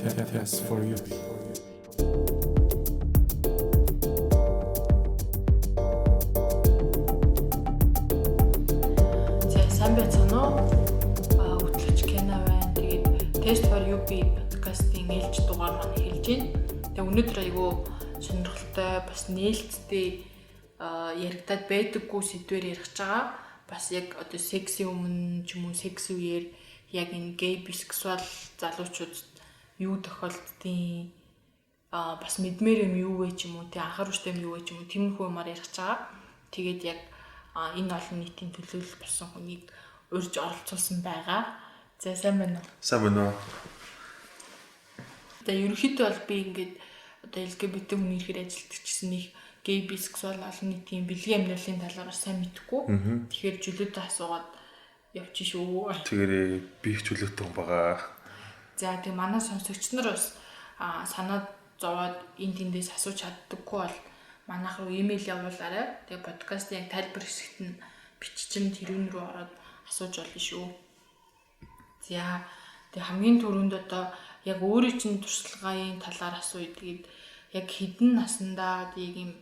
Test for you. За сайн байцгаана уу? Хөтлөгч Кена байна. Тэгээд Test for you подкастын ээлж дугаар маань эхэлж байна. Тэгээд өнөөдөр айгүй сонирхолтой бас нээлттэй яригадад байдаггүй сэдвээр ярих гэж байгаа. Бас яг одоо секси өмнө ч юм уу секси үеэр яг энэ гей бисексуал залуучууд юу тохиолддгийг бас мэдмээр юм юу вэ ч юм уу тий анхааруулжтай юм юу вэ ч юм уу тиймэрхүү юмар ярих гэж байгаа. Тэгээд яг энэ олон нийтийн төлөөлөл болсон хүнийг урьж оролцуулсан байгаа. За сайн байна уу? Сайн байна уу? Тэгээ ерөнхийдөө бол би ингээд одоо LGBT хүний эрхээр ажилладаг гэсэн нэг гей бисексуал олон нийтийн бэлгийн амьдралын талаар сайн мэдэхгүй. Тэгэхээр жүлөөдөө асуугаад явчих шүү. Тэгэхээр би их чөлөөтэй хүн байгаа. За тэг манай сонсогч нар бас санаад зовоод энэ тэндээс асууж чаддаггүй бол манайх руу имэйл явуулаарай. Тэгээ подкастын яг тайлбар хэсэгт нь биччихэн тэрүүн рүү ороод асууж болно шүү. За тэг хамгийн түрүүнд одоо яг өөрийн чинь туршлагын талаар асууя. Тэгээд яг хэдэн наснда яг юм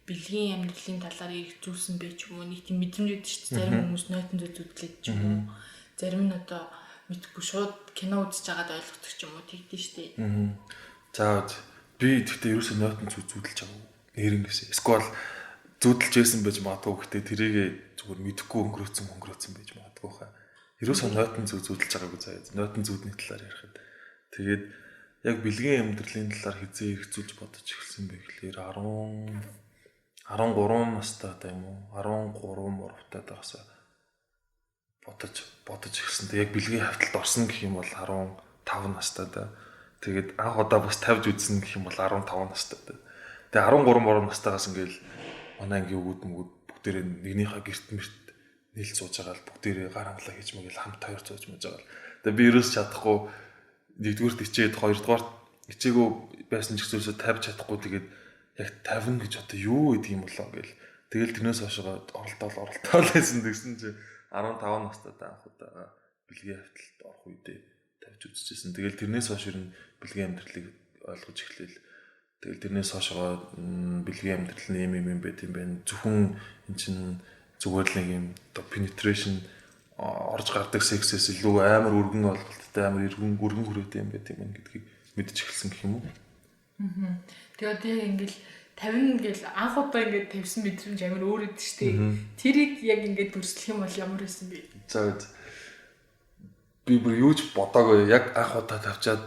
бэлгийн амьдралын талаар их зүйлсэн бэ ч юм уу нэг тийм мэдрэмж өгдөг шүү дээ. Зарим хүмүүс нойтон зүтлээд ч юм уу. Зарим нь одоо мэдгүй шууд кино үзэж байгаад ойлгодог ч юм уу тэгдэж штэ. За би тэгтээ ерөөсөө нойтон зүудэлж байгаа. Нэрнгэс. Эсвэл зүудэлж байсан байж магадгүй гэхдээ тэрийг зүгээр мэдэхгүй өнгөрөөцөн байж магадгүй хаа. Ерөөсөө нойтон зүудэлж байгаагүй заяа. Нойтон зүудний талаар ярихад. Тэгээд яг бэлгийн амьдралын талаар хизээ хэрэгцүүлж бодож эхэлсэн бэ гэхлээр 13 настай та юм уу? 13 мөрөвтэй таасаа бодож эхэлсэн. Тэг яг бэлгийн хавталд орсон гэх юм бол 15 настай да. Тэгээд анх удаа бас тавьж үзсэн гэх юм бол 15 настай да. Тэгээ 13 настайгаас ингээл манай ангийн өвгүүд бүгдээрээ нэгнийхээ гэрт нийлж сууж байгаа л бүгдээрээ гар хангалаа хийж мэгэл хамт хоёр сууж мэж байгаа л. Тэгээ би ерөөс чадахгүй нэгдүгээрт ичээд хоёрдугаарт ичээгөө байсан ч гэсэн тавьж чадахгүй тэгээд яг 50 гэж одоо юу гэдэг юм болоо гэл. Тэгэл тэрнээс хойшоо оролтоол байсан гэсэн чи 15 настай анх удаа бэлгийн хавталд орох үедээ тавьж үзчихсэн. Тэгэл тэрнээс хойш ер нь бэлгийн амьдралыг ойлгож эхлэв. Тэгэл тэрнээс хойшоо бэлгийн амьдрал нь юм байт юм байна. Зөвхөн эн чин зүгээр л нэг юм penetration орж гардаг сексээс илүү амар өргөн ойлголттой амар өргөн хүрээтэй юм байт юм гэдгийг мэдчих эхэлсэн гэх юм уу? Тэгээд яг ингээл 50 гэл анх удаа ингээд тавьсан мэдрэмж амар өөр өд штэ. Тэрийг яг ингээд дүрслэх юм бол ямар байсан бэ? За би бүр юу ч бодоагүй яг анх удаа тавьчаад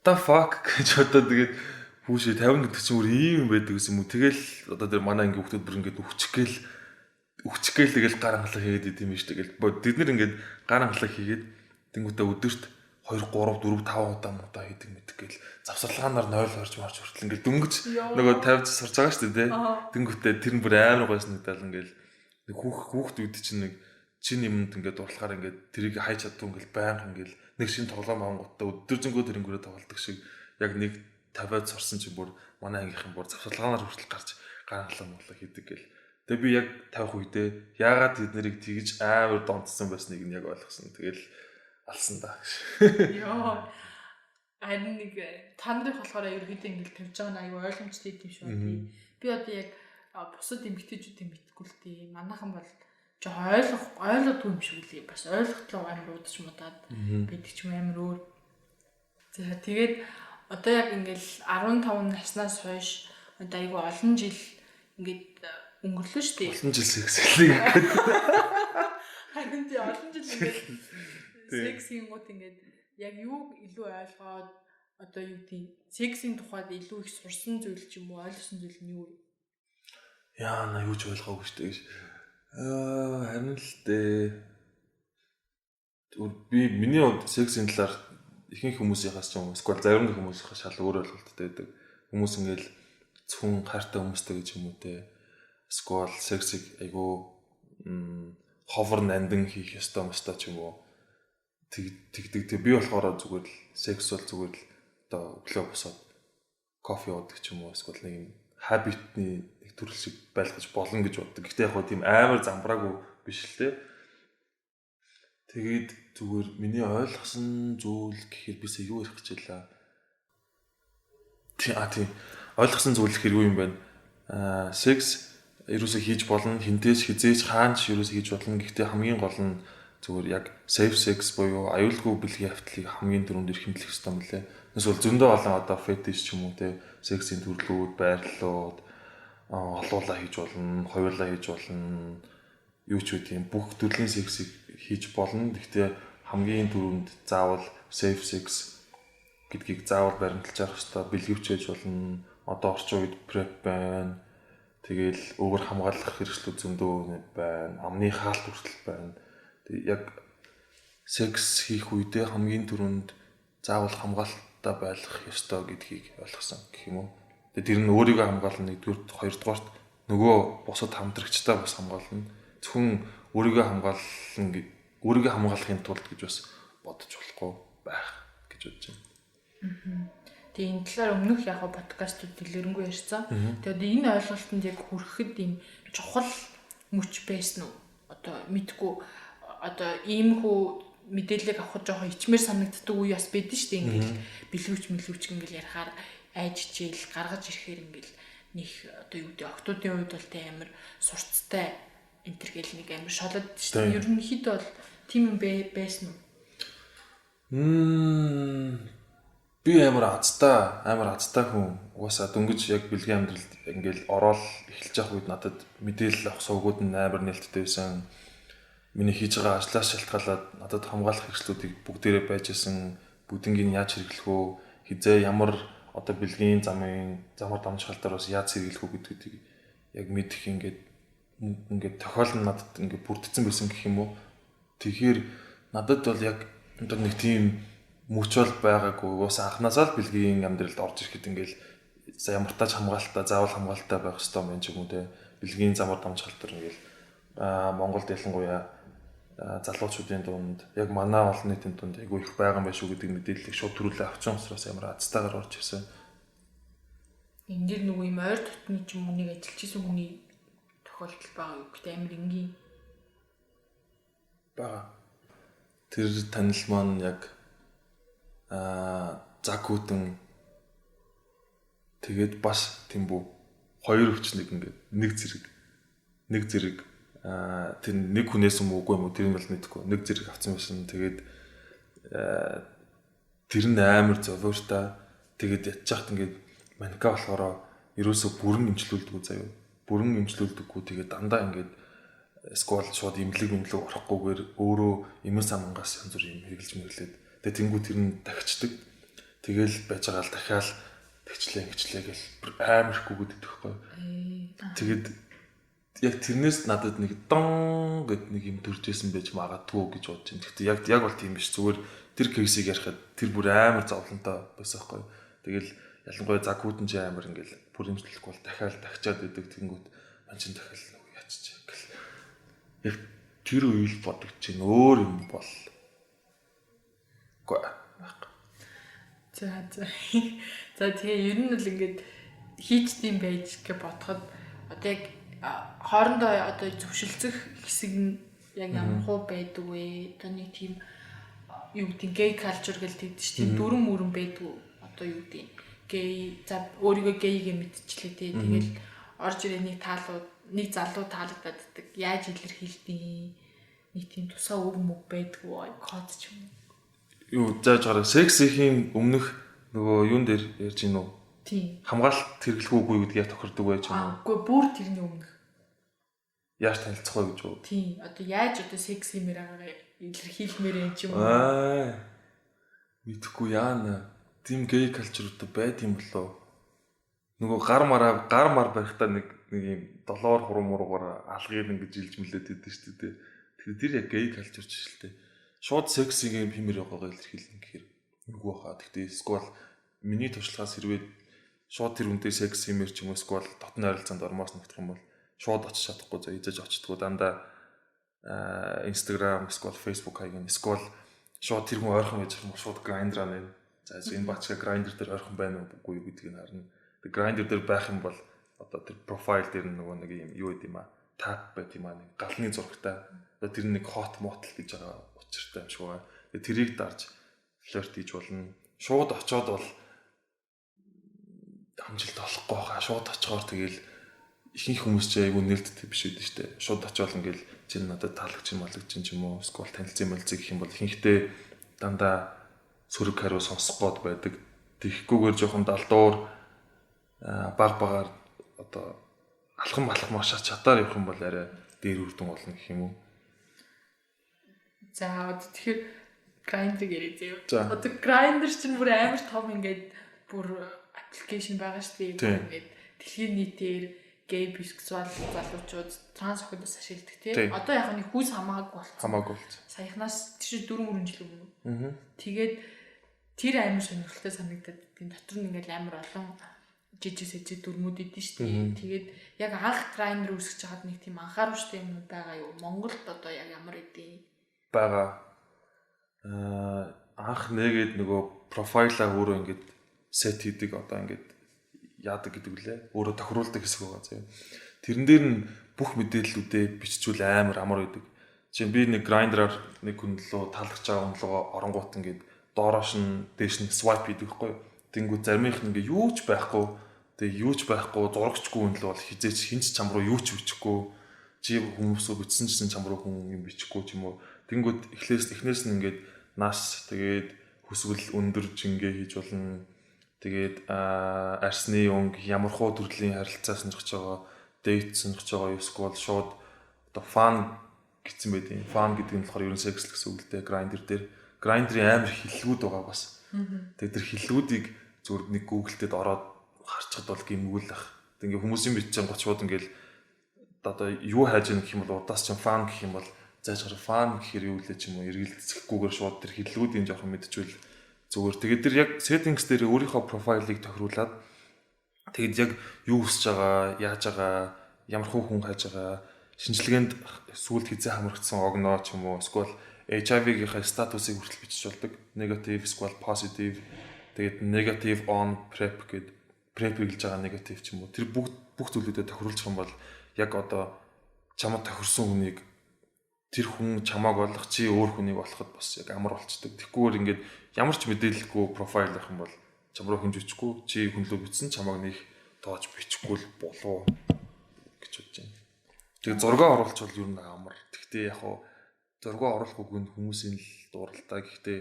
the fuck гэж одоо тэгээд хүүшээ 50 гэдэг чинь өөр ийм юм байдаг гэсэн юм уу? Тэгэл одоо тэр манай ангийн хүмүүс бүр ингээд үхчихгээл тэгэл гар хангалаа хийгээд идэм биш тэгэл бид нэр ингээд гар хангалаа хийгээд тэнгуүтэ өдөрт 2 3 4 5 удаа хийдэг мэддэг гэл завсарлагаанаар 0 орж марч хүртэл ингээд дөнгөж нөгөө 50 сурж байгаа шүү дээ. Тэнгуүтэ тэр нь бүр амар гойсон нэгдэл ингээд хүүхд үед чинь нэг чин юмд ингээд дурлахаар ингээд тэрийг хайж чаддгүй ингээд байнга ингээд нэг шин тоглоом авангуудаа өдөржингөө тэрэнгүүрээ тоглодог шиг яг нэг 50-аад сурсан чинь бүр манай ангийнхан бүр завсарлагаанаар хүртэл гарч гар хангалаа моглоо хийдэг гэл. Тэгээ би яг тавих үедээ яагаад тэд нарыг тэгж амар донтсон байсныг нь яг ойлгосон. Тэгэл алсан да. Йоо. Харин нэг та нарын болохоор ерөөдөө ингэж тавьж байгаа нь аюу ойлгомжтой юм шүү дээ. Би одоо яг бусад эмэгтэйчүүдийн мэдгүй л дээ. Манайхан бол ч ойлгодгүй юм шиг лээ. Бас ойлгохлоо амар удаж мудаад байдаг ч юм амар өөр. За тэгээд одоо яг ингээл 15 наснаас хойш одоо аюу олон жил ингээд өнгөрлөө шүү дээ. Олон жил сексэлийг. Харин тий олон жил ингээд сексийн гот ингээд яг юу илүү ойлгоод одоо юу гэдэг сексийн тухайд илүү их сурсан зүйл ч юм уу ойлгосон зүйл нь юу вэ? Яа на юу ч ойлгоогүй шүү дээ. Харин л дээ. Би миний хувьд сексийн талаар ихэнх хүмүүсийнхээс ч юм уу эсвэл зарим хүмүүсийнхээс шал өөр ойлголттой байдаг. Хүмүүс ингээл зөвхөн хайртай хүмүүстэй гэж юм уу те. Эсвэл сексийг айгу ховор нандин хийх ёстой мостой ч юм уу тэгдэг. Би болохоор зүгээр л секс бол зүгээр л одоо өглөө босоод кофе уудаг ч юм уу эсвэл нэг юм хабитны нэг төрөл шиг байлгаж болно гэж боддог. Гэхдээ яг хөө тийм амар замбраагүй биш л те. Тэгээд зүгээр миний ойлгосон зүйл гэхээр бисээ юу ярих гэж байлаа. Тийм. Ойлгосон зүйл гэхээр юу юм бэ? Секс ерөөсө хийж болно, хинтээс хизээж хаанч ерөөсө хийж болно. Гэхдээ хамгийн гол нь зүгээр яг safe sex буюу аюулгүй бэлгийн хавтлыг хамгийн түрүүнд эрхэмлэх хэрэгтэй юм лээ. Эсвэл зөндөө олон одоо fetish ч юм уу те сексийн төрлүүд, байрлалууд олуулаа хийж болно, хоёулаа хийж болно. Юу ч үгүй тийм бүх төрлийн сексийг хийж болно. Гэхдээ хамгийн түрүүнд заавал safe sex гэдгийг заавал баримталж авах хэрэгтэй. Бэлгэвчээж болно. Одоо орчин үед PrEP байна. Тэгэл өөр хамгаалах хэрэгслүүд зөндөө байна. Амны хаалт хүртэл байна. Тэг яг секс хийх үедээ хамгийн түрүүнд заавал хамгаалалттай байх ёстой гэдгийг ойлгосон гэх юм уу. Тэг тэр нь өөрийгөө хамгаална нэгдүгээр, хоёрдугаарт нөгөө бусад хамтрагчтай бас хамгаална. Зөвхөн өөрийгөө хамгаалахын тулд гэж бас бодож болохгүй байх гэж бодож байна. Тэгээ энэ талаар өмнөх яг подкастууд дэлгэрэнгүй ярьсан. Тэгээд энэ ойлголтод яг хүрэхэд ийм чухал мөч байсан уу? Одоо мэдгүй одоо иймхүү мэдээлэл авах жоохон ичмэр санагддаг үе бас байдэн шүү дээ. Ингээл бэлгүүч ингээл ярихаар айж хичээл гаргаж ирэхээр ингээл нэг одоо юу гэдэг октоодын үед бол тэ амар сурцтай энтер гэл нэг амар шолоод шүү дээ. Ерөнхийдөө бол тийм юм байсан уу? Би амар азтай хүн. Угаасаа дөнгөж яг бэлгийн амьдралд ингээл ороод эхэлж явах үед надад мэдээлэл авах сувгууд нь амар нээлттэй байсан. Миний хийж байгаа ажлаас шалтгаалаад надад хамгаалах хэрэгслүүдийг бүгдээрээ байжсэн. Бүгднийг яаж хэрэглэх вэ? Хизээ ямар одоо бэлгийн замаар дамжихалтаар бас яаж хэрэглэх вэ гэдгийг яг мэдэх ингээд тохиолн надад ингээд бүрдсэн байсан гэх юм уу. Тэгэхээр надад бол яг одоо нэг тийм мөчөл байгаагүй. Угаасаа анханасаа л бэлгийн амьдралд орж ирэхэд ингээл ямар тач хамгаалалтаа заавал хамгаалалтаа байх хэрэгтэй юм ч юм уу те. Бэлгийн замаар дамжихалтаар ингээл Монголд ялангуяа залуучуудын дунд яг манай олон нийтийн дунд айгүй их байгаа юм байна шүү гэдэг мэдээллийг шууд төрүүлээ авчихсан учраас ямар азтайгаар орж ирсэн. Энд дэр нөгөө юм ойр дотны ч юм уу нэг ажиллаж исэн хүний тохиолдол байгаа юу гэдэг амар энгийн бага. Тэр танил маань яг заггүйдэн тэгээд бас тийм бүү хоёр өвчнийг ингээд нэг зэрэг тэр нэг хүнээс юм уугүй юм уу тэр нь бол мэдэхгүй нэг зэрэг авсан байсан. Тэгээд тэр нь амар зовоортой. Тэгээд ятчихт ингээд манька болохоор ерөөсө бүрэн имжлүүлдэг заяа. Бүрэн имжлүүлдэггүй тэгээд дандаа ингээд сквал шууд имлэг орохгүйгээр өөрөө имэн самангаас янз бүр юм хэрэглэж мэрлээд тэгээд тэнгуү тэр нь тагчдаг. Тэгэл байж байгаа л дахиад тэгчлээ гэл амар ихгүй гэдэг тэгэхгүй. Тэгээд яг тэрнээс надад нэг дон гэд нэг юм төржсэн байж магадгүй гэж бодож байна. Гэхдээ яг бол тийм биш. Зүгээр тэр кейсийг ярихад тэр бүр амар зовлонтой байсан байхгүй. Тэгэл ялангуяа заггүйдэн ч амар ингээл бүр имжлэхгүй бол дахиад тагчаад идэг тэнгүүд манчин дахиад нөгөө яцчих гэл. Яг тэр үйл бодогч чинь өөр юм бол. За тэгээ ер нь л ингээд хийчдээм байж гэж бодоход одоо яг хоорондоо одоо зөвшөлдсөх хэсэг нь яг ямар хуу байдаг вэ? Одоо нэг тийм юу гэдэг гей калчур гэдэг тийм дүрэн мөрөн байдаг. Одоо юу гэдэг гей за өөрийгөө гейгээ мэдчихлээ тий. Тэгэл орж ирээ нэг залуу таалагдаад байдаг. Яаж илэрхийлдэг? Нэг тийм тусаа үг мөг байдгүй код ч юм. Юу зааж гараа сексийн өмнөх нөгөө юун дээр ярьж гин үү? Тийм. Хамгаалалт хэрэглэх үгүй гэдгийг тохирдог байж юм уу? Үгүй бүр тэрний өмнөх. Яаж танилцах вэ гэж үү? Тийм. Одоо яаж одоо секс хиймээр байгаагаа илэрхийлмээр юм ч юм уу? Мэдхгүй яана. Тим гей калчрууд байд юм болоо. Нөгөө гар мар байхдаа нэг юм долоор хурмуугаар алгыг ингэж илж мэлээд идэв шүү дээ. Тэгэхээр тэр яг гей калчрч шүү дээ. Шууд сексийг юм хэмээр байгаагаа илэрхийлнэ гэхээр үгүй баха. Гэхдээ сквал миний туршлагаас хэрвээ шууд тэр үнтэй секс хэмээр ч юм уу сквал дотны харилцаанд ормоос нэгдэх юм бол шууд очиж чадахгүй зөө ийзэж очдгоо дандаа Instagram сквал Facebook хаяг сквал шууд тэр хүн ойрхон байж юм шууд Grindr-аа нэ. За энэ бачка Grindr дээр ойрхон байна уу үгүй гэдгийг харна. Тэр Grindr дээр байх юм бол одоо тэр профайл дээр нөгөө нэг юм юу гэдэм аа тап байт юм аа, нэг галны зурагтай. Тэр нэг хот мотл гэж байгаа учиртай юм шиг байна. Тэрийг дарж флирт хийж болно. Шууд очоод бол амжилт олохгүй байгаа. Шууд очихоор тэгэл ихэнх хүмүүс ч айгүй нэлттэй биш үү дээ. Шууд очоод ингээл чинь надад таалагч юм болог чинь ч юм уу, скол танилцсан мэлцэг гэх юм бол ихэнхдээ дандаа сөрөг хариу сонсох гээд байдаг. Тэгэхгүйгээр жоохон далдуур баг одоо алхам машаа чадаар явах юм бол арай дээр үрдэн болно гэх юм уу. За тэгэхээр Grindr яриад заяа. Одоо Grindr чинь бүр амар том ингээд бүр аппликейшн байгаа шүү дээ. Ингээд дэлхийн нийтээр гей бисексуал залуучууд транс охидос ашигладаг тийм. Одоо яг нэг хүүс хамаагүй болсон. Хамаагүй болсон. Саяхнаас тийш 4 жил өмнө. Тэгээд тэр амар сонирхолтой санагдаад тийм дотор нь ингээд амар олон жижиг дүрмүүд идэв шүү дээ. Тэгээд яг анх Grindr үүсгэж хаад нэг тийм анхааруулжтай юм байгаа юу? Монголд одоо яг ямар идэв? Бага анх нэгээд нөгөө профайлаа өөрөө ингээд сет хийдэг одоо ингээд яадаг гэдэг үлээ. Өөрөө тохируулдаг хэсэг байгаа зөө. Тэрэн дээр нь бүх мэдээллүүдээ биччихвэл амар амар байдаг. Жишээ нь би нэг Grindr-аар нэг хүн лөө таалагдж байгаа хүн лөө оронгуут ингээд доороош нь дээш нь swipe хийдэг байхгүй юу. Тэнгүү заримийнх нь ингээд юу ч байхгүй. Тэгээ юу ч байхгүй зурагчгүй хүн л бол хизээч хинч чам руу юу ч бичихгүй. Чи хүмүүсөө бичсэн чинь чам руу хүн юм бичихгүй ч юм уу. Тэнгүүд эхнээс нь ингээд нас тэгээд хүсвэл өндөр жингээ хийж болно. Тэгээд арсны өнг ямархуу төрлийн харилцаа сонирхож байгаа, дейт сонирхож байгаа эсвэл шууд одоо фан гэсэн байдаг. Фан гэдэг нь болохоор ерөн секс гэсэн үг л дээ. Grindr дээр Grindr-ийн амар хиллүүд байгаа бас. Тэгээд тэр хиллүүдийг зүгээр нэг Google-тэд ороод харцхад бол гимгүүл ах. Ингээ хүмүүсийн бичсэн гочууд ингээл одоо юу хайж яах гэх юм бол удаас чинь фан гэх юм бол заажгаар фан гэхээр юу лээ ч юм уу эргэлцэхгүйгээр шууд тэр хиллүүдийн жоохон мэдчихвэл зүгээр. Тэгээд тэр яг settings дээр өөрийнхөө профайлыг тохируулад тэгээд яг юу хүсэж байгаа, яаж байгаа, ямар хүн хайж байгаа, шинжилгээнд сүүлд хизээ хамрагдсан огноо ч юм уу эсвэл HIV-ийнхаа статусыг хүртэл бичиж болдог. Negative эсвэл positive. Тэгээд negative on prep гэдэг prep гэж байгаа negative ч юм уу. Тэр бүх зүйлүүдэд тохируулчих юм бол яг одоо чамд тохирсон хүнийг тэр хүн чамааг болох чи өөр хүнийг болоход бас яг амар болцдог. Тэгэхгүйгээр ингээд ямар ч мэдээлэлгүй профайл авах юм бол чам руу хэмж бичихгүй чи хүн лөө бичсэн чамааг нэг тоож бичихгүй л болов гэж бодож байна. Тэгээ зураг оруулчвал юу нэг амар. Гэхдээ яг хуу зураг оруулахгүй хүмүүсийн л дуралтай. Гэхдээ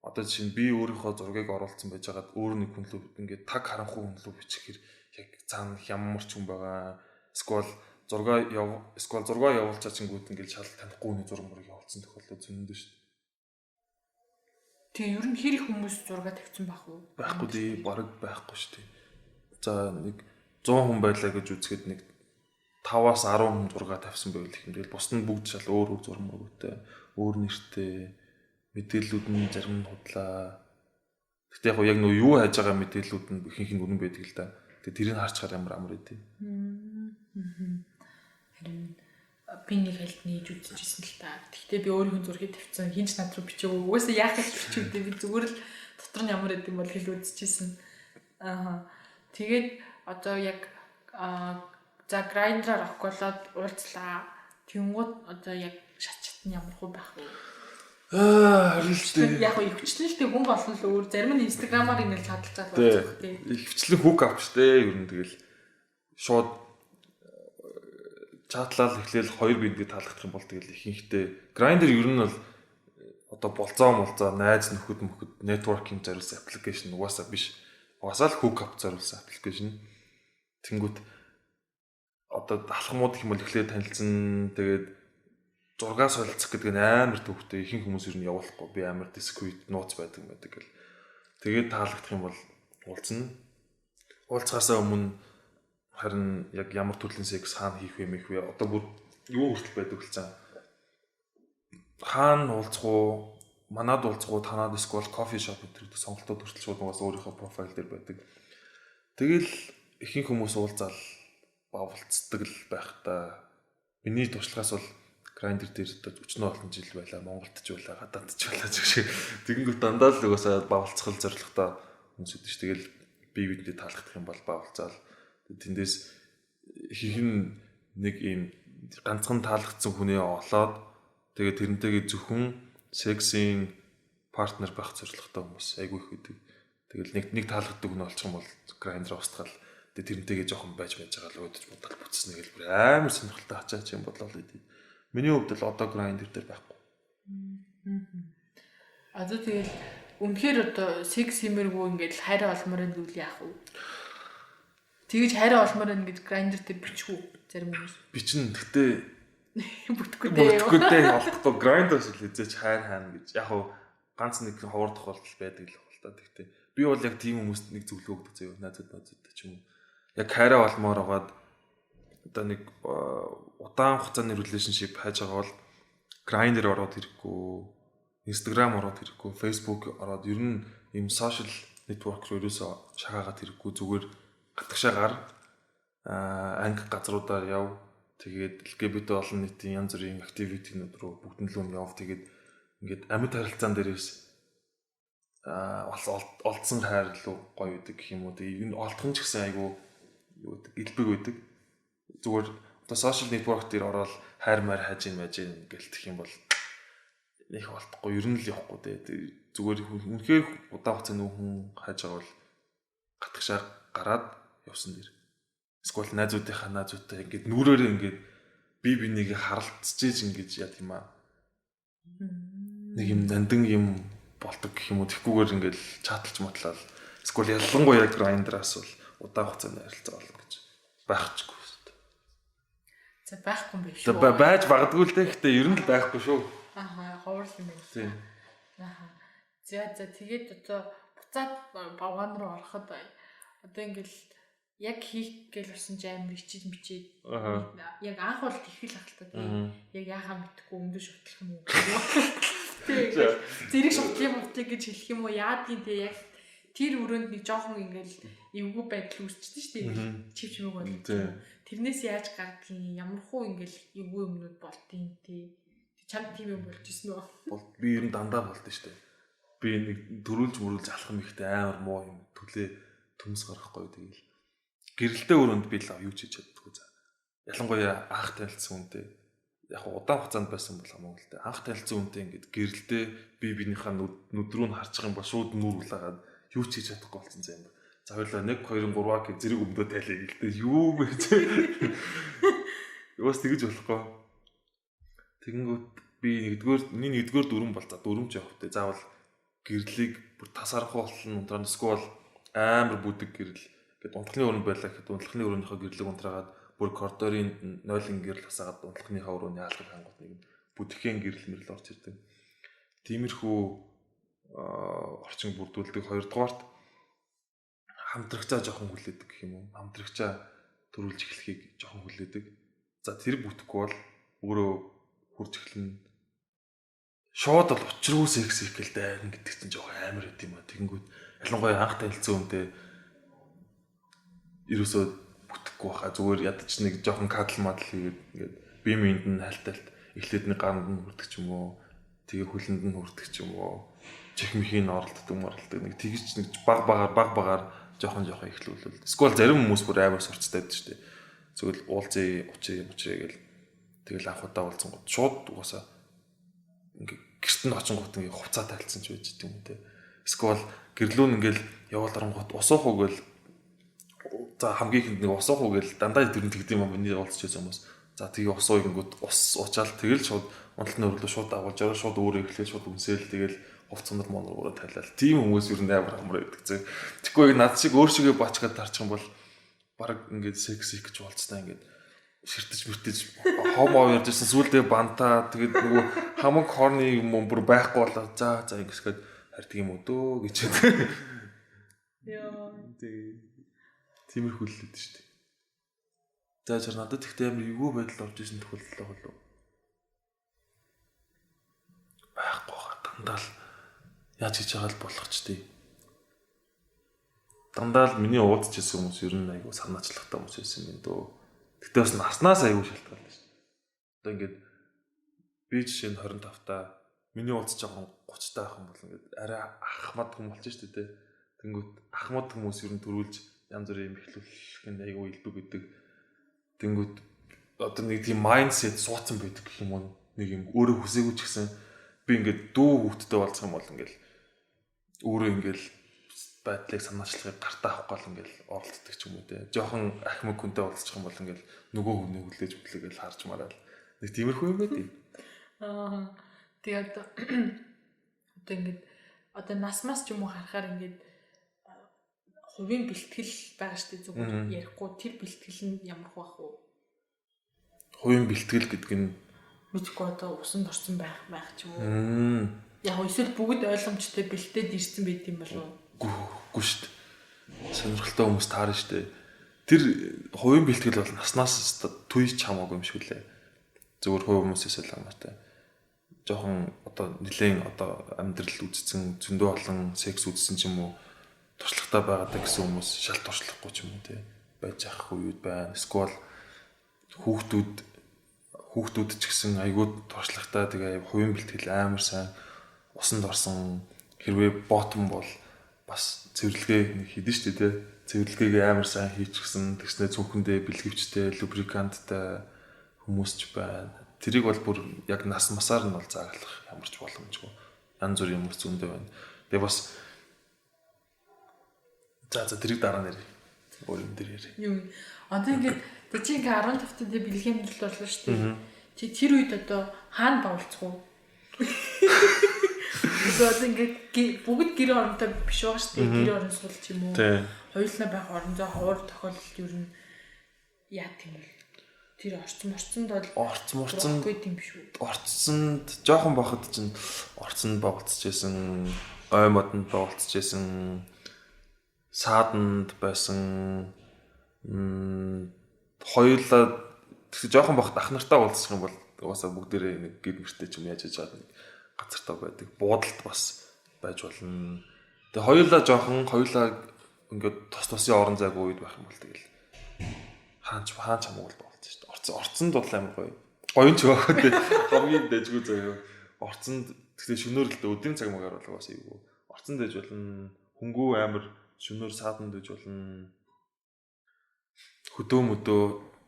одоо жишээ нь би өөрийнхөө зургийг оруулсан байж байгаад өөр нэг хүн лөө ингээд таг харанхуй хүн лөө бичихэр яг цаана ямар ч хүн байгаа. Эсвэл зураг явуулчаа чингүүд ингээд шал танихгүй хүний зураг мөрийг явуулсан тохиолдол зөндөө шүү дээ. Тэгээ ер нь хэр их хүмүүс зураг тавьсан байх уу? Байхгүй дээ, бараг байхгүй шүү дээ. За нэг 100 хүн байлаа гэж үзэхэд нэг 5-аас 10 хүн зураг тавьсан байвал их юм. Тэгэл бус нь бүгд шал өөр зураг мөргөтэй, өөр нэртэй мэдээллүүд нь зарим нь худлаа. Гэхдээ яг нөө юу хайж байгаа мэдээллүүд нь ихэнх нь үнэн байдаг л да. Тэгээ тэрийг харчаар ямар идэв. Харин би нэг хальт нээж үзчихсэн л та. Гэхдээ би өөрийнхөө зургийг тавьсан. Хинч над руу бичээгүй. Угаасаа яах гэж бичвэдээ би зүгээр л дотор нь ямар идэв бол хэл үзчихсэн. Тэгээд одоо яг за Grindr-аар авахгүй болоод уулзлаа. Тэнгууд одоо яг шатчт нь ямар хөө байх вэ? Харилчтэй. Яг нь ихвчлэн л тэг хүн болно л өөр зарим нь Instagram-аар ингээл чадлцаад болчих тий. Ихвчлэн хүүк авчтэй ер нь тэгэл шууд чатлал эхлээл хоёр биендээ таалагдах юм бол тэгэл ихэнхдээ Grindr ер нь бол одоо болцоо найз нөхөд networking зориулсан аппликейшн угаасаа биш. Угаасаа л hook up зориулсан аппликейшн. Тэнгүүт одоо алхмууд гэх юм бол эхлээд танилцсан тэгээд зургаа солилцох гэдэг нь амар төвхтэй ихэнх хүмүүс ер нь явуулахгүй би амар discreet нууц байдаг гэл. Тэгээд таалагдах юм бол уулзна. Уулзахаасаа өмнө харин яг ямар төрлийн секс хаана хийх вэ мэх вэ одоо бүр юу хүртэл байдаг үлцэн. Хаана уулзах уу, манад уулзах уу, танад эсвэл кофе шоп гэдэг сонголтууд хүртэл шууд угаас өөрийнхөө профайл дээр байдаг. Тэгэл ихэнх хүмүүс уулзаал бавлцдаг л байх та. Миний туршлагаас бол Grindr дээр өчнөө олон жил байлаа. Монголд ч байлаа, гадаадд ч байлаа гэх шиг. Тэгэнгүүт дандаа л угаасаа бавлцхал зорилготой хүмүүс үүдэж тэгэл бие биендээ таалагдах юм бол бавлцаал. Тэндээс ихэнх нь нэг ийм ганцхан таалагдсан хүнээ олоод тэгээд тэрнтэйгээ зөвхөн сексийн партнер байх зорилготой хүмүүс айгүй их үүдэг. Тэгэл нэг таалагддаг хүн олчих юм бол Grindr устгал тэгээд тэрнтэйгээ жоохон байж байгаа л уудаж бодол бүтсэн нэг л бүр амар сонирхолтой ачаач юм болоо л идэв. Миний хувьд л одоо Grindr дээр байхгүй. Одоо тэгэл үнэхээр одоо секс хэмэргүй ингээд хайраа олмоор нь үл яах вэ? Тэгэж хайраа олмоор нь гэж Grindr дээр бичгүү зарим хүмүүс. Бичин гэхдээ бүтэхгүй дээ. Олдохгүй Grindr шиг хэзээч хайр хаана гэж яг хав ганц нэг ховор тохиолдол байдаг л байна л та. Тэгтээ би бол яг тийм хүмүүст нэг зөвлөгөө өгдөг заяа найзуудтай ч юм уу. Яг хайраа олмоор байгаад одоо нэг удаан хугацааны relationship хайж байгаа бол Grindr ороод ирэхгүй, Instagram ороод ирэхгүй, Facebook ороод ер нь ийм social network руу ерөөсөө шахаагаад ирэхгүй зүгээр гатгшаа гар анги газруудаар яв. Тэгээд LGBT олон нийтийн янз бүрийн activity-нууд руу бүгдэн л яв. Тэгээд ингээд амьд харилцаан дээрээс олдсон хайр руу гоё үүдэг гэх юм уу. Тэгээд энэ олдхон ч гэсэн айгүй юу гэдэг илбэг үүдэг. Зүгээр одоо social network дээр ороод хайр маяр хайж ийн гэлтэх юм бол нэг болтохгүй ер нь л явахгүй дээ. Зүгээр үнэхээр удаан хугацааны хүн хайж байгаа бол гатгшаа гараад явсан дэр. Эсвэл найзуудтай ингээд нүрээр ингээд би бинийг харалтцж ингэж яа тийм аа. Нэг юм нандин юм болдог гэх юм уу. Тэгхгүйгээр ингээд чаталж матлал. Эсвэл ялангуяа Grindr-аас бол удаан хугацааны харилцаа болно гэж байхчгүй. За байхгүй юм биш үү? Байж магадгүй л дээ. Гэхдээ ер нь л байхгүй шүү. Ховор юм байна. Тийм. За тэгээд одоо буцаад бавган руу ороход одоо ингээл яг хийх гээл орсон ч амар бичээд яг анх бол ихэл ахaltaа тийм яг яахаа мэдхгүй өмдөө шутлах юм уу тийм зэрэг шутлах гэж хэлэх юм уу яад тийм яг тэр өрөөнд нэг жоохон ингээл эвгүй байдал үүсчихдээ шүү дээ чивчмэг байна тэрнээс яаж гардгийг ямар хуу ингээл эвгүй юмнууд болтیں۔ Тий чам тийм юм болж ирсэн үү? Би ер нь дандаа болдсон шүү дээ. Би нэг төрүүлж алах юм ихтэй амар муу юм төлөө төмс гарахгүй тэгэл гэрэлтэй өрөөнд би л юу ч хийж чаддаггүй за. Ялангуяа анх танилцсан хүнтэй яг удаан хугацаанд байсан бол хамаагүй л дээ. Анх танилцсан хүнтэй ингээд гэрэлтэй би биенийхээ нүд рүү нь харчих юм бол шууд нүур улаагаад юу ч хийж чадахгүй болсон зэ юм. За хоёлаа 1 2 3 гэх зэрэг өмдөө тайлаа гэлтэй юу вэ? Юус тэгэж болохгүй. Тэгэнгүүт би нэгдүгээр дүрэн бол за дүрмж явах те. Заавал гэрлийг бүр тасарахгүй болно. Унтрaan эсвэл амар бүдэг гэрэл гэдэг унтлахны өрөөнд байлаа гэхэд унтлахны өрөөнийхөө гэрлийг унтраагаад бүр коридорын 0-ын гэрэл хасаагаад унтлахныхаа өрөөний хаалгыг хангууд нэг бүтгэхийн гэрэл мэрэл орж ирдэг. Тиймэрхүү орчин бүрдүүлдэг. Хоёрдугаарт хамтрагчаа жоохон хүлээдэг гэх юм уу? Хамтрагчаа төрүүлж эхлэхийг жоохон хүлээдэг. За тэр бүтэхгүй бол өөрөө хурж эхлэн шууд бол учруу секс хийх гэлтэй гэдэг чинь жоохон амар байт юм а. Тэгэнгүүт ялангуяа анх танилцсан хүнтэй ерөөсөө бүтэхгүй баха зүгээр ядаж нэг жоохон кадл мадл хийгээд ингээд бие биенд нь хальталт эхлээд нэг гаранд нь хүрдэг ч юм уу тэгээ хөлөнд нь хүрдэг ч юм уу чихмхийн оролддог моролдог нэг тэгж нэг баг багаар жоохон ихлүүлвэл эсвэл зарим хүмүүс бүр амар сурцтай байдаг шүү дээ зөвл уулзъя учраа гээл тэгэл анх удаа уулзсан гот шууд угаасаа ингээд гэрт нь очингууд ингээд хувцас тайлцсан ч байж тийм үү те эсвэл гэрлүүн ингээд яваал оронгууд усуух уу гээл за хамгийн ихэнд нэг усуух уу гээл дандаа төрн тэгдэм юм миний уулзч байсан хүмүүс за тэгээ усуу ингүүд ус уучаал тэгэл шууд унтлын өрлөө шууд агуулж аваа шууд өөрөө эхлээл шууд үнсээл тэгэл хувцсандар монор тайлал тийм хүмүүс ер нь амар амар байдаг зэрэг тэггүй над шиг өөр шигээ бачгаад тарчих юм бол баг ингээд секс хийх гэж болцтой ингээд ширтэж мөртэж хомо ярьж байсан сүулдэ бантаа тэгээд нөгөө хамаг хорны юм бүр байхгүй болоо за ингэсгээд хардаг юм уу дөө гэж яа тиймэрхүү л л дээ шүү дээ. За чар надад ихтэй амар эвгүй байдал орж исэн тохиолдол болов байхгүй дандаа л яаж хийж байгаа л болох ч тий. Дандаа л миний уудч ирсэн хүмүүс ер нь айгу санаачлахтай хүмүүс байсан юм дөө. Гэтэ бас нарснаас айгу шалтгаална шүү дээ. Одоо ингээд би жишээ нь 25 та миний уудч жоохон 30 та байх юм бол ингээд арай ахмад хүмүүс болж шүү дээ. Тэнгүүт ахмад хүмүүс ер нь төрүүлж янз бүрийн ихлүүлэх нь айгу илбэг гэдэг. Тэнгүүт одоо нэг тийм майндсет суудсан байдаг гэх юм уу. Нэг юм өөрөө хүсээгүй ч гэсэн би ингээд дүү хүүхдтэй болцох юм бол ингээд өөрөө ингээд байдлыг санаачлагыг гартаа авах гол ингээд оролддог ч юм уу те. Жохон ахмаг хүнтэй болцох юм бол ингээд нөгөө хүнээ хүлээж бүтлэгээл харж мараад нэг тиймэрхүү юм байд. Тэгээд одоо ингээд одоо насмаас ч юм уу харахаар ингээд хувийн бэлтгэл байгаа шүү дээ зүгээр ярихгүй тэр бэлтгэл нь ямар байх вэ? Хувийн бэлтгэл гэдэг нь мэдгүй одоо усанд орсон байх ч юм уу. Яг эсвэл бүгд ойлгомжтой бэлтээд ирсэн байт юм болов уу? Үгүй шүү дээ. Сонирхолтой хүмүүс таарна шүү дээ. Тэр хувийн бэлтгэл бол наснаас туйч хамаагүй юм шиг лээ. Зүгээр хувь хүмүүсээс л хамаатай. Жохон одоо нэлээд одоо амьдрал үзсэн зөндөө олон секс үзсэн ч юм уу туршлагатай байгаадаа гэсэн хүмүүс шал туршлахгүй ч юм уу те байж ах үед байна. Эсвэл хүүхдүүд ч гэсэн айгүй туршлагатай тэгээ хувийн бэлтгэл амар сайн усанд орсон хэрвээ ботом бол бас цэвэрлэгээ нэг хийдэж штэ те цэвэрлэгээгээ амар сайн хийчихсэн тэгснэ цүнхэндээ бэлгэвчтэй лубриканттай хүмүүс ч байна. Тэрийг бол бүр яг нас масаар нь бол зааглах ямарч боломжгүй. Янз бүрийн хүмүүс зөндөө байна. Тэгээ бас за тэрийг дараа нэр өөр юм дээр ярь. Юу. Одоо ингээд чи ингээ 15 танд бэлгээмдэлт боллоо шүү дээ. Чи тэр үед одоо хаана бавлцах уу? Одоо ингээд бүгд гэр оронтой биш байгаа шүү дээ. Гэр орон сул ч юм уу. Хоёулаа байх орондоо ховор тохиолдол ер нь яа тийм бол тэр орцонд бол орцсон гэдэг юм биш үү? Орцсонд жоохон бахад чинь орцонд бавлцчихсэн, ой модонд бавлцчихсэн, сааданд байсан хоёулаа тэгсэн жоохон бахад ах нартаа уулзах юм бол угаасаа бүгдээрээ нэг гид мөртэй ч юм яаж яаж газартаа байдаг. Буудалд бас байж болно. Тэгээ хоёулаа ингээд тосын орон зайгүй үед байх юм бол тэгэл хаач хамаагүй бол болчих шүү дээ. Орцонд бол амар гоё. Гоё ч байгаа дээ. Хамгийн дэжгүй заяа. Орцонд тэгсэн шөнөөр л өдрийн цаг магаар бол угаасаа юу. Орцонд дэж болно. Хөнгөө амар шөнөөр сааданд дэж болно. Хөдөө мөдөө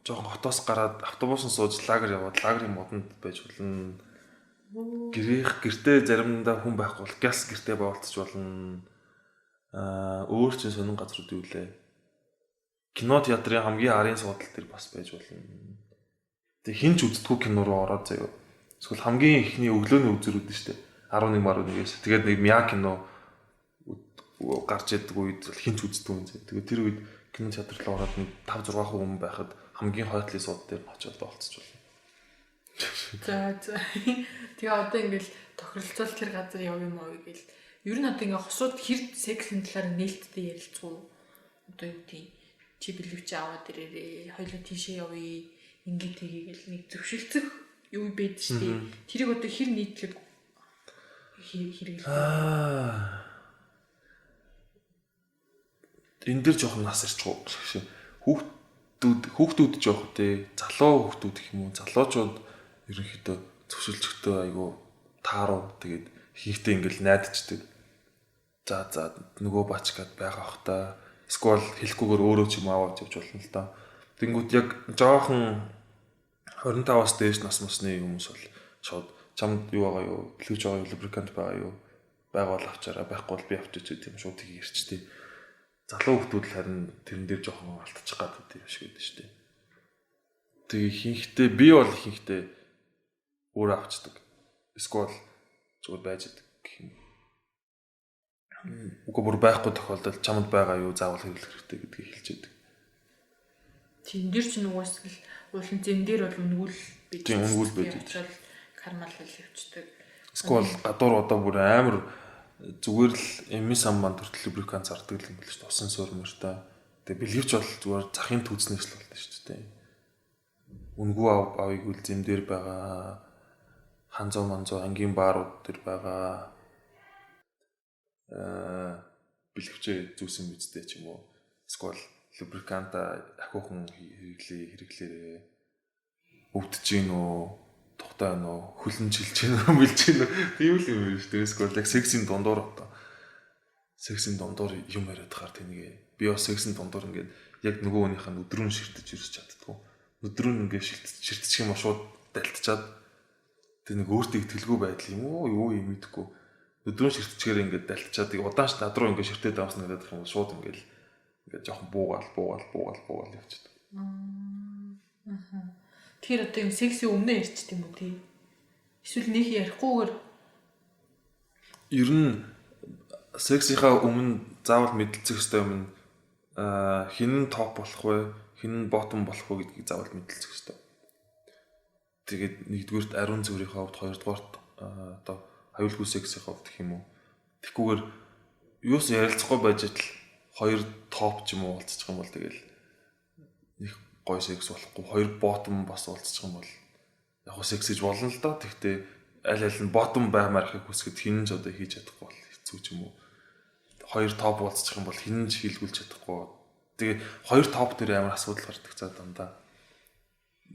жоохон хотоос гараад автобусан сууж лагер яваад лагерын модонд байж болно. Гэртээ заримдаа хүн байхгүй бол газ гэртээ боолцож болно. Өөр чинь сонин газрууд юу лээ. Кино театрын хамгийн арын суудал дээр бас байж болно. Тэг хинч үздэггүй кино руу ороод заяа. Эсвэл хамгийн ихний өглөөний үзэр үүдэн штэ. 11-11-ээс. Тэгээд нэг мяа кино гарч идэг үед хинч үздэггүй юм заяа. Тэгээд тэр үед кино театр руу ороод нэг 5-6 хүн байхад хамгийн хойтлын сууд дээр очиод болцож байна. За. Тэгээ одоо ингээл тохиролцол тэр газар яв юм аа гэл. Ер нь одоо ингээ хосууд хэр сексийн талаар нээлттэй ярилцгуу. Одоо юу гэдэг чи бэлгэвч аваад ирээрээ. Хоёулаа тийшээ явъя. Ингээ тгийгээл нэг зөвшөлтөх юу байд штий. Тэрийг одоо хэр нийтлэг хэрэглэх. Энэ дэр жоохон нас ирчихгүй шээ. Хүүхдүүд жоох тий залуу хүүхдүүд гэх юм уу залуучууд ерөнхийдөө зөвшөлдөхтэй айгу тааруу тэгээд хийхдээ ингээл найдчихдаг. За нөгөө бачкад байгаа хта сквал хэлэхгүйгээр өөрөө ч юм аваад явж болно л доо. Тэнгүүд яг жоохон 25-аас дээш нас мосны хүмүүс бол шууд чамд юу байгаа юу? Бэлгэж байгаа юу? Лубрикант байгаа юу? Байгаал авчаараа байхгүй бол би авчиж гэдэг юм шууд тгий ярьчтэй. Залуу хүмүүс л харин тэрэн дээр жоохон алдчих гад гэдэг юм шиг байдаг шүү дээ. Тэгээ ихэнхдээ би бол ихэнхдээ өөрөө авчдаг. Сквал зүгээр байж идэг гэх юм. Уг бүр байхгүй тохиолдолд чамд байгаа юу заавал хэрэглэх хэрэгтэй гэдгийг хэлж яадаг. Тэн дээр ч нугаас л уулын зэн дээр бол үнгүүл байж. Тийм үнгүүл байж. Кармал явчихдаг. Сквал гадуур одоо бүр амар зүгээр л эмис ам манд хүртэл лубрикант зардаг юм биш үү? Усан суурмартай. Тэгээ бэлгэвч бол зүгээр захын түүцнээс л болдог шүү дээ. Үнгүү авъяг үл зэм дээр байгаа ханзуу манзуу ангийн баарууд дээр байгаа бэлгэвчээ зүүсэн мэдтэй ч юм уу. Сквал лубриканта ахиухан хэрэглээрээ өвдөж гин үү? Тухтай нөө хөлн жилж гин үү? Мэлж гин үү? Тийм л юм биш үү? Сквал яг сексийн дундуур одоо. Сексийн дундуур юм яриад хаар тэнийг би бас сексийн дундуур ингээд яг нөгөө хүнийх нь өдрөн ширтэж ирж чаддгүй. өдрөө ингээ ширтчих юм шууд далтчаад тэг нэг өөртөө итгэлгүй байдал юм уу юу юм мэдэхгүй өдрөө ширтчихээр ингээ далтчаад тэг удаанч над руу ингээ ширтээд авсан гэдэг юм бол шууд ингээ жоохон буугаал явчихдаг. Тэр одоо юм секси өмнө ярьчт юм уу тий? Эсвэл нэг ярихгүйгээр ер нь сексийнхаа өмнө заавал мэдлцэх ёстой юм. Хин нь топ болох вэ? Хин нь ботом болох вэ гэдгийг заавал мэдлцэх ёстой. Тэгээд нэгдүгээрт ариун цэврийнхаа хувьд, хоёрдугаарт одоо аюулгүй сексийн хувьд гэх юм уу. Тэгхгүйгээр юус ярилцахгүй байж тал хоёр топ ч юм уу уулзчих юм бол тэгэл нэг гой секс болохгүй, хоёр ботом бас уулзчих юм бол яг хөө секс хийж болно л доо. Тэгтээ аль аль нь ботом баймаархыг хүсгэд хин ч одоо хийж чадахгүй бол хэцүү ч юм уу. Хоёр топ уулзчих юм бол хин ч хийлгүүлж чадахгүй. Тэгээ хоёр топ дээр амар асуудал гардаг цаа дандаа.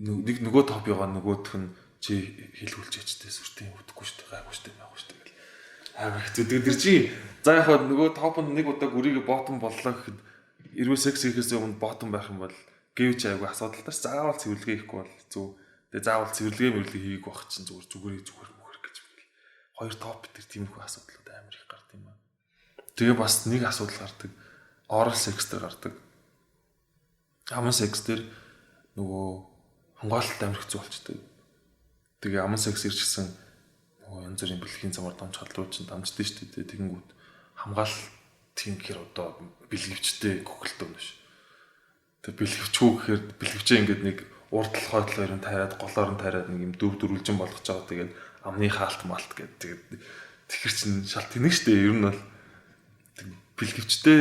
Нэг нөгөө топыгоо нөгөөх нь чи хийлгүүлж ячтэй сүртэй үдэхгүй шүү дээ, гайгүй шүү дээ, гайгүй шүү дээ гэл. Аа хэцүү. Тэр чи за яг нөгөө топонд нэг удаа гүрийг ботом боллоо гэхэд эрвээ секс хийхээс өмнө ботом байх юм бол гэвч айгүй асуудалтай. Заавал цэвэрлэгээ хийхгүй бол хэцүү. Тэгээ заавал цэвэрлэгээ мөрлөг хийх байх чинь зүгээр гэж бэл. Хоёр топ дээр тиймэрхүү асуудлууд амар их гардаг юм аа. Тэгээ бас нэг асуудал гардаг. Oral sex дээр гардаг. Аман секс дээр нөгөө хамгаалалт амар хэцүү болчтой. Тэгээ аман секс ирчихсэн нөгөө янз бүрийн бэлгийн замаар дамж халдвар чинь дамждээ шүү дээ. Тэгэнгүүт хамгаалалтын гэхээр одоо бэлгэвчтэй гөхөлтөө биш. Тэгээ бэлгэвчгүй гэхээр бэлгэвчээ ингээд нэг урдтал хойтлоор нь тариад голоор нь тариад нэг юм дөрвөлжин болгож байгаа. Тэгээд амны хаалт малт гэдэг. Тэгээд тэгэхэр чинь шал тэнэг шүү дээ. Ер нь бол бэлгэвчтэй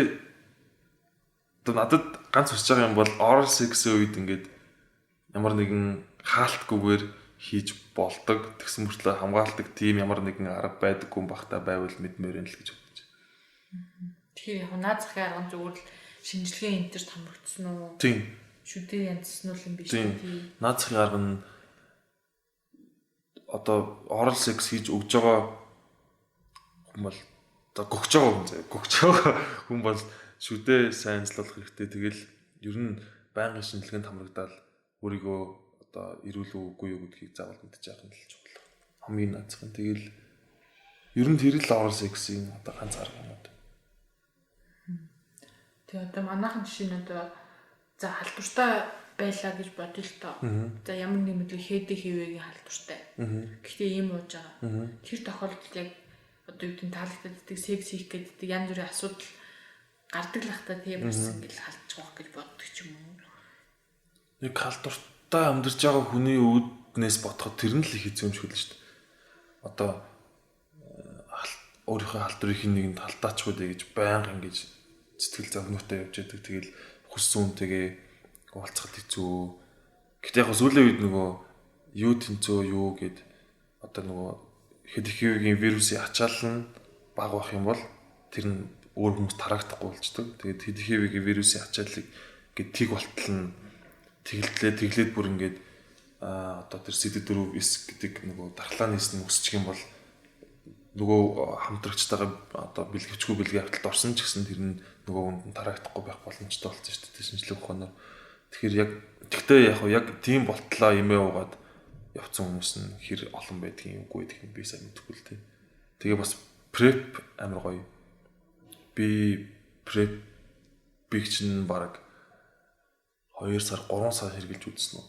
одоо надад ганц хүсэж байгаа юм бол oral sex-ийн үед ингээд ямар нэгэн хаалтгүйгээр хийж болдог. Тэгсэн мөртлөө хамгаалдаг тийм ямар нэгэн арга байдаггүй бахта байвал мэдмээр л гэж бодож байна. Тэгэхээр яг наад захын арга зүгээр л шинжилгээ энтерт хамрагдсан уу? Тийм. Шүдээ янзсан уу юм биш үү? Тийм. Наад захын арга нь одоо oral sex хийж өгж байгаа хүн бол одоо гөгж байгаа хүн бол шүдээ сайнзлуулах хэрэгтэй. Тэгэл ер нь байнгын шинжилгээнд хамрагдаад өөрийгөө одоо ирүүл үгүй юу гэдгийг заавал мэдчих яах нь л чухал. Хамгийн наацх нь тэгэл ер нь тэр л oral sex-ийн одоо ганц арга юм уу. Тэгээ одоо манайхан жишээ нь одоо за халдвартай байлаа гэж бодъё л тоо. За ямар нэг мэдлэг хээдэ хийвэгийн халдвартай. Гэхдээ ийм ууж байгаа. Тэр тохиолдолд яг одоо юу гэдэг таалагддаг секс хийх гэдэг янз бүрийн асуудал гардаг л хата тийм бас ингээл халдчих واخ гэж боддог ч юм уу. Нэг халдвартай амьдарч байгаа хүний үүднээс бодоход тэр нь л их хэцүү юм шиг л шүү дээ. Одоо өөрийнхөө халдварыг хин нэгэнд талдаачгүй дээ гэж байнга ингэж сэтгэл зовноотой явж байдаг. Тэгэл хүссэн үнтэйгээ уулзахад хэцүү. Гэтэ яг сүүлийн үед нөгөө юу тэнцөө юу гэд одоо нөгөө хэд их хэвийн вирусын ачаал нь бага бах юм бол тэр нь өөр хүмүүс тараагдахгүй болчдөг. Тэгээд хэд их хэвийн вирусын ачаалыг гээд тиг болтол нь тэглээд бүр ингээд одоо тэр CD4 гэдэг нөгөө дархлааны эс нь өсчих юм бол нөгөө хамтрагчтайгаа одоо бэлгэвчгүй бэлгийн хавталд орсон ч гэсэн тэр нь нөгөө хүнд тараагдахгүй байх боломжтой болсон шүү дээ шинжлэх ухаанаар. Тэгэхээр яг тэгтээ яг тийм болтлоо имээ уугаад явцсан хүмүүс нь хэр олон байдгийг үгүй гэдгийг би сайн мэдэхгүй л дээ. Тэгээ бас prep амар гоё. Би prep-ийг чинь баг 2 сар 3 сар хэрглэж үзсэн үү.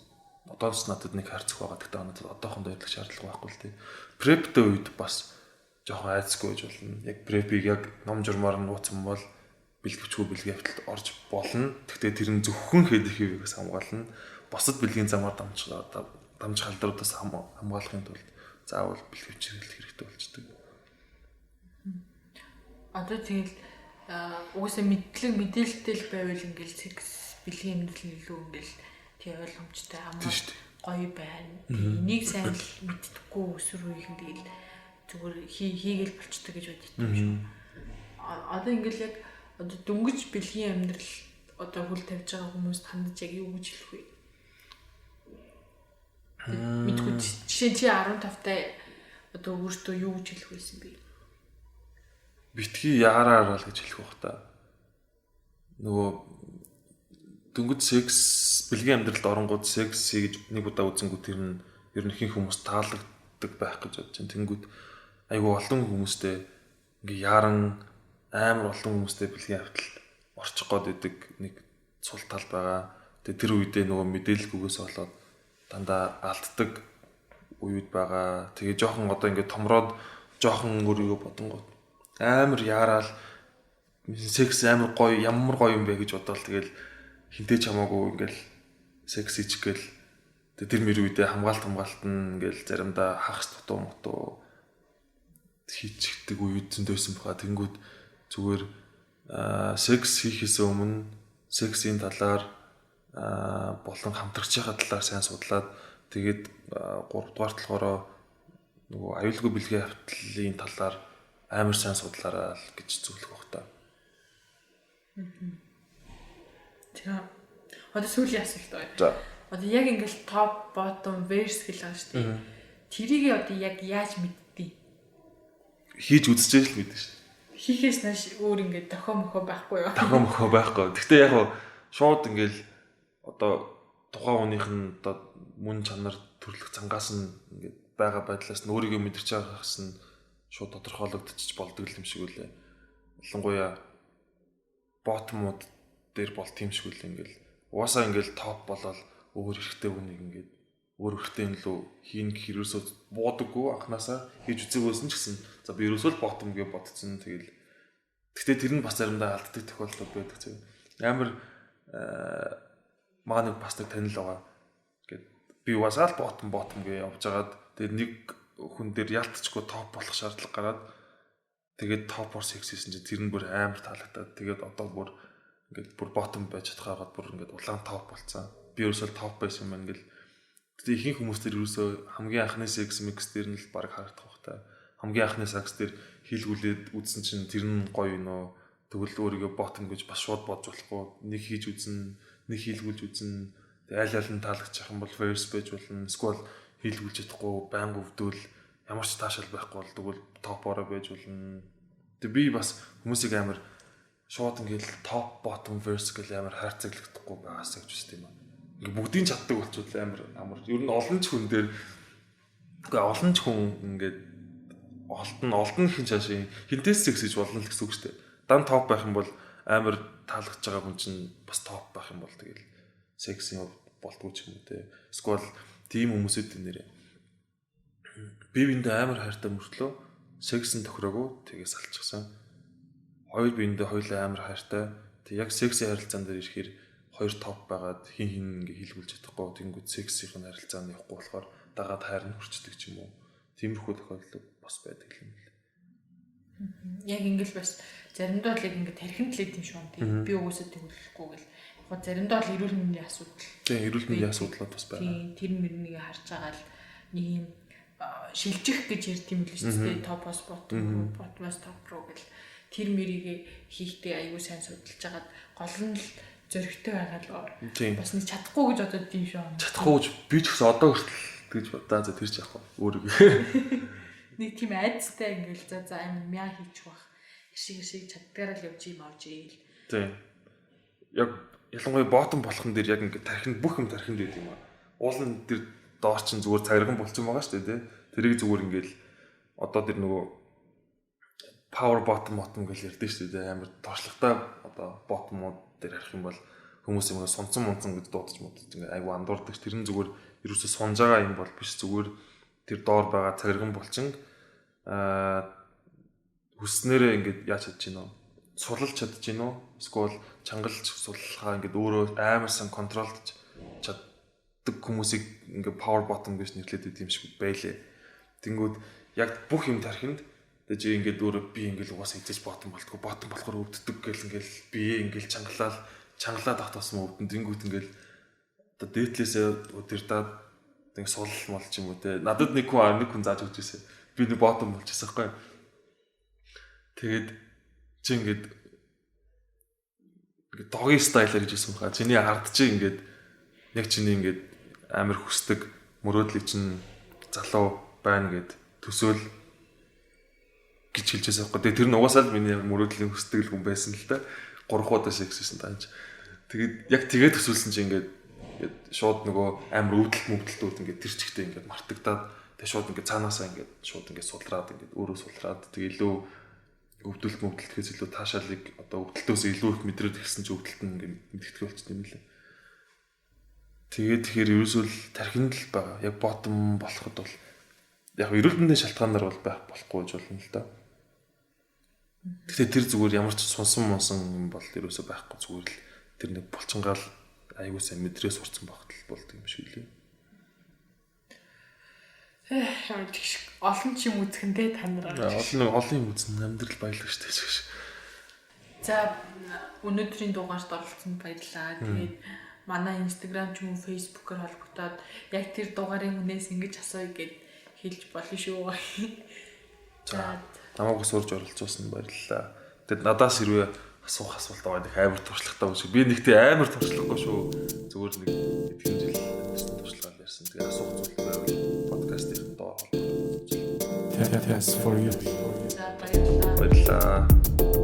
Одоос надад нэг харцах байгаа. Тэгтээ надад одоохондоо ярих шаардлага байхгүй л дээ. Prep-тэй үед бас жоохон айцгүй гэж болно. Яг prep-ийг яг ном журмаар нь нууцсан бол бэлгэвчгүй бэлгийн хавталд орж болно. Тэгтээ тэр нь зөвхөн хэд их хэвээс хамгаална. Босод бэлгийн замаар дамж халдруудаас хамгаалахын тулд заавал бэлгэвч хэрэгтэй болчдөг. Одоо тэгэл угаасаа мэдээлэлтэй л байвал ингээл секс бэлгийн амьдрал илүү ингээл тий ойлгомжтой амар гоё байна. Энийг сайн л мэддэггүй өсвөр үеийнхэн тэгэл зүгээр хийгээл болчтой гэж боддог юм шүү. Одоо ингээл яг одоо дөнгөж бэлгийн амьдрал одоо хөл тавьж байгаа хүмүүст хандаж яг юу гэж хэлэх вэ? Мэдгүй жишээ чи 15 таа одоо өөртөө юу гэж хэлэх байсан бэ? Битгий яараа л гэж хэлэх бах та. Нөгөө дөнгөж секс бэлгийн амьдралд оронгууд секс хийж нэг удаа үзэнгүү тэр нь ер нь ихэнх хүмүүс таалагддаг байх гэж бодож байна. Тэнгүүд айгүй олон хүмүүстэй ингээ яран амар олон хүмүүстэй бэлгийн хавталд орчих гээд идэг нэг цул тал байгаа. Тэгээ тэр үедээ нөгөө мэдээлэлгүйгээс болоод дандаа алддаг үед байгаа. Тэгээ жоохон одоо ингээ томроод жоохон өөрийгөө бодонгууд амар яараал секс амар гоё ямар гоё юм бэ гэж бодвол тэгэл хинтээ чамаагүй ингээл секс хийчихгээл тэр мөр үедээ хамгаалт нь ингээл заримдаа хагас дутуу хийчихдэг үед зөндөөсөн баха. Тэнгүүд зүгээр секс хийхээс өмнө сексийн талаар болон хамтрагчийн талаар сайн судлаад тэгээд 3 дугаарт болохоор нөгөө аюулгүй бэлгийн хавтлын талаар амар сайн судлаарай гэж зөвлөх баг та. За. Одоо сүүлийн асуулт байна. За. Одоо яг ингээл топ, bottom, verse гэж байгаа шүү дээ. Тэрийг одоо яг яаж мэдтий? Хийж үзчихэж л мэдэн шүү. Хийхээс нааш өөр ингээд дохоо мохоо байхгүй юу? Дохоо мохоо байхгүй. Гэхдээ яг шууд ингээл одоо тухайн хүнийх нь одоо мөн чанар төрлөх цангаас нь ингээд байгаа байдлаас нь өөрийгөө мэдэрч байгаагаас нь шууд тодорхойлогдчих болдог юм шиг үлээ. Ялангуяа ботмууд дээр бол тийм шиг үлээ ингээл угаасаа ингээл топ болол өөр хэрэгтэй хүнийг ингээд өөр хэрэгтэй юм лөө хийн гэх ерөөсөө буудаггүй анханасаа хийж үзээгүйсэн ч гэсэн за би ерөөсөө л ботом гэж бодсон. Тэгэл гэхдээ тэр нь бас заримдаа алддаг тохиолдол байдаг зэрэг. Амар маа нэг бас нэг танил байгаа. Ингээд би угаасаа л ботом гэж явж байгаад тэгээд нэг хүн дээр ялтчгүй топ болох шаардлага гараад тэгээд топ орс хийсэн чинь тэр нь бүр амар таалагдаад тэгээд одоо бүр ингээд бүр ботом байж чадхаагаад бүр ингээд улаан топ болцсон. Би ерөөсөө топ байсан юм ингээл тэгээд ихэнх хүмүүс тэр ерөөсөө хамгийн анхны секс микс дээр нь л баг харагдах байх та. Хамгийн анхны секс дээр хийлгүүлээд үзсэн чинь тэр нь гоё нөө тэгвэл өөрийгөө ботом гэж бас шууд бодж болохгүй. Нэг хийж үзнэ, нэг хийлгүүлж үзнэ. Айл айл нь таалагдчих юм бол verse байж болно. Эсвэл хийлгүүлж чадахгүй байнга өвдөл ямар ч таашаал байхгүй бол тэгвэл топороо байж болно. Тэг би бас хүмүүсийг амар шууд ингээл топ bottom verse гэл амар хайрцаглахдаггүй байгаас гэж үзтiin юм. Ингээ бүгдийг чаддаг болчихвол амар. Ер нь олон ч хүн дээр олон ч хүн ингээд олдон хин чашаа хинтээс секс гэж болно л гэсэн үг шүү дээ. Дан топ байх юм бол амар таалагдж байгаа хүн чинь бас топ байх юм бол тэгэл секс юм болтгүй ч юм уу те. Эсвэл тийм хүмүүсүүд нэрээ бие биендээ амар хайртай мөртлөө секс нь тохироогүй тэгээс алчихсан. Хоёр биендээ хоёулаа амар хайртай. Тэг яг сексийн харилцаан дээр ирэхээр хоёр топ байгаад хин ингээ хийлгүүлж чадахгүй тэнгууд сексийн харилцааны явахгүй болохоор дагаад хайр нь хүрчдэг ч юм уу. Тиймэрхүү тохиолдол бас байдаг юм л. Яг ингээл бас заримдаа л ингээ тархинд л идэм шүү дээ. Би угсаа төгөлөхгүй гэл. Яг заримдаа л эрүүл мэндийн асуудал. Тийм эрүүл мэндийн асуудлууд бас байна. Тийм тэр мөрнийг харж байгаа л нэг юм шилжих гэж ярьд юм л шүү дээ. Топос ботмос топ руу гэл тэр мөрийг хийхдээ аягүй сайн судалж хагаад гол нь л зөрөгтэй байгаа л бас нэг чадахгүй гэж бодод тийм шүү. Чадахгүй гэж би ч гэсэн одоо хүртэл гэж бодоо за тэр ч яах вэ өөрийгөө нэг тийм айцтай ингээл за амин мяа хийчих бах шиг чаддгаараа л явж юм авч ийл. Тийм. Яг ялангуяа ботом болохын дээр яг ингээд тархинд бүх юм тархинд байд юм аа. Уулын дээр доор чинь зүгээр цагирган болцсон байгаа шүү дээ тий. Тэрийг зүгээр ингээл одоо тэр нөгөө power bottom гэж ярьдэн шүү дээ. Амар туршлагатай одоо ботомууд дээр харах юм бол хүмүүс юм сунцсан гэж дуудаж модж ингээд айгу андуурдаг. Тэр нь зүгээр ерөөсө сунж байгаа юм бол биш зүгээр тэр доор байгаа цагирган булчин хүснээрээ ингээд яаж чадж гинөө сулалж чадж гинөө эсвэл чангалж суллахаа ингээд өөрөө амарсан контролдож чаддаг хүмүүсийг ингээд power bottom гэж нэрлэдэг юм шиг байлээ. Тэнгүүд яг бүх юм тархинд тэгэж ингээд өөрөө би ингээд угаасаа хийж bottom болтгоо bottom болохоор өвддөг гэл ингээд бие ингээд чангалаад автасан өвдөн тэнгүүд ингээд одоо дээдлээсээ өдөрдаад нэг сул мол ч юм уу те надад нэг хүн зааж өгч ирсэн. Би нэг bottom болчихсон байхгүй. Тэгээд чи ингээд догийн стайлаар гэж хэлсэн баха. Чиний ард чи ингээд яг чиний ингээд амар хүсдэг мөрөөдлийг чинь залуу байна гэд төсөөл гэж хэлжсэн байхгүй. Тэр нь угаасаа л миний мөрөөдлийн хүсдэг хүн байсан л та. 3 удаа секссэн тааж. Тэгээд яг тэгээд төсөөлсөн чинь ингээд шууд нөгөө амар өвдөлтүүд ингээд тэр чигтээ ингээд мартагдаад тэгээд шууд ингээд цаанаасаа ингээд шууд ингээд сулраад ингээд өөрөө сулраад тэгээд илүү өвдөлтхээс илүү таашаалыг одоо өвдөлтөөс илүү их мэдрээд ирсэн чинь өвдөлт нь ингээд мэдтгэх болчихсон юм лээ. Тэгээд тэгэхээр ерөөсөө л тархинд л байгаа. Яг ботом болоход бол яг эрүүл мэндийн шалтгаанаар бол байх болохгүй гэж болно л да. Гэхдээ тэр зүгээр ямар ч сунсан юм бол ерөөсөө байхгүй зүгээр л тэр нэг булчингаал аягүй сайн мэдрээ сурцсан багтал болдог юм шиг лээ. Олон ч юм үзэхэндээ та нар олон юм үзэн амьдрал баялаг штэ гэж. За өнөөдрийн дугаарт оролцсонд баярлалаа. Тэгээд манай Instagram ч юм уу Facebook-оор холбогдоод яг тэр дугаарын хүнээс ингэж асууя гэд хэлж болно шүү. За намайг сурж оролцуулсан баярлалаа. Тэгэд надаас хэрвээ асуулт байгаа нэг амар туршлагатай юм шиг. Би нэгтээ амар туршлахгүй шүү. Зүгээр нэг хэдхэн жил амьдсан туршлага ярьсан. Тэгээ асуух зүйл байвал подкаст дээр доо. That's for you. За баярлалаа. Баярлалаа.